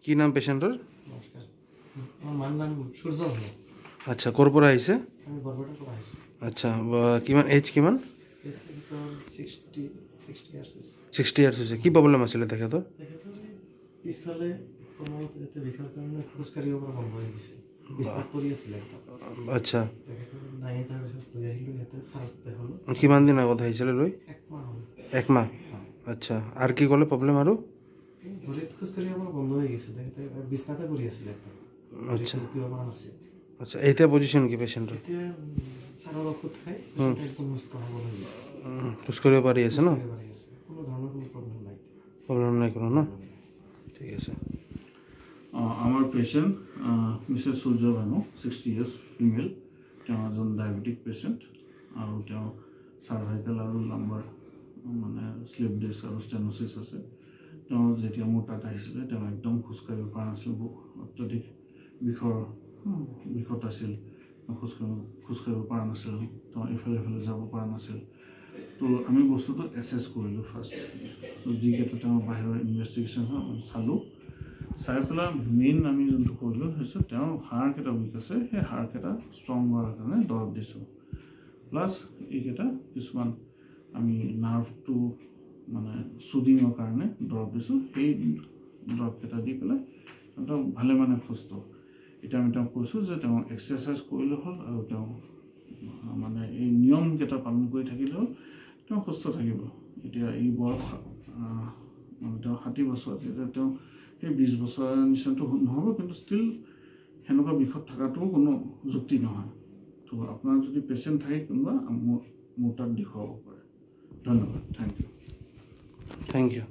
কি নাম পেশেন্টৰ? নমস্কাৰ, মোৰ নাম সূৰ্য হয়। আচ্ছা, ক'ৰ পৰা আহিছে? আমি বৰপেটাৰ পৰা আহিছোঁ। আচ্ছা, কিমান এজ কিমান? 60 ইয়াৰ্ছ হৈছে। কি প্ৰব্লেম আছিলে তেখেতৰ? পিছফালে কমতে বিষৰ কাৰণে খোজ কাঢ়িব পৰা বন্ধ হৈ গৈছে। বিছনাত পৰি আছিলে। আচ্ছা, তেখেতৰ নাই, তাৰপিছত লৈ আহিলোঁ ইয়াতে ছাৰক দেখালোঁ। কিমান দিন আগত আহিছিলে লৈ? একমাহ। আচ্ছা, আৰু কি ক'লে প্ৰব্লেম আৰু? ভৰিত খোজ কাঢ়িব পৰা বন্ধ হৈ গৈছে। তেখেতে বিছনাতে পৰি আছিলে। আচ্ছা দিব পৰা নাছিল। আচ্ছা, এতিয়া পজিশ্যন কি পেচেণ্টৰ? এতিয়া ছাৰৰ ঔষধ খাই একদম সুস্থ হ'ব হৈ গৈছে। খোজ কাঢ়িব পাৰি আছে ন? কোনো ধৰণৰ কোনো প্ৰব্লেম নাই। প্ৰব্লেম নাই কোনো ন? ঠিক আছে। আমাৰ পেচেণ্ট মিছেছ সূৰ্য ভানু, 60 years, ফিমেল। তেওঁ এজন ডায়েবেটিক পেচেণ্ট আৰু তেওঁ চাৰ্ভাইকেল আৰু লাম্বাৰ মানে শ্লিপ ডিস্ক আৰু ষ্টেন'চিছ আছে। তেওঁ যেতিয়া মোৰ তাত আহিছিলে তেওঁ একদম খোজকাঢ়িব পৰা নাছিল, অত্যধিক বিষত আছিল। খোজকাঢ়িব পৰা নাছিল, তেওঁ ইফালে সিফালে যাব পৰা নাছিল। তো আমি বস্তুটো এছেছ কৰিলোঁ ফাৰ্ষ্ট। তো যিকেইটা তেওঁ বাহিৰৰ ইনভেষ্টিগেশ্যন হয় আমি চালোঁ। চাই পেলাই মেইন আমি যোনটো কৰিলোঁ হৈছে তেওঁৰ হাড়কেইটা উইক আছে, সেই হাড়কেইটা ষ্ট্ৰং হোৱাৰ কাৰণে দৰৱ দিছোঁ। প্লাছ এইকেইটা কিছুমান আমি নাৰ্ভটো মানে চুডিঙৰ কাৰণে দৰৱ দিছোঁ। সেই দৰৱকেইটা দি পেলাই তেওঁ ভালে মানে সুস্থ। এতিয়া আমি তেওঁক কৈছোঁ যে তেওঁ এক্সাৰচাইজ কৰিলে হ'ল আৰু তেওঁ মানে এই নিয়মকেইটা পালন কৰি থাকিলে হ'ল, তেওঁ সুস্থ থাকিব। এতিয়া এই বয়স মানে তেওঁ 60 বছৰ, এতিয়া তেওঁ সেই 20 বছৰৰ নিচিনাটো নহ'ব, কিন্তু ষ্টিল সেনেকুৱা বিষত থকাটোও কোনো যুক্তি নহয়। তো আপোনাৰ যদি পেচেণ্ট থাকে কোনোবা মোৰ তাত দেখুৱাব পাৰে। ধন্যবাদ। Thank U.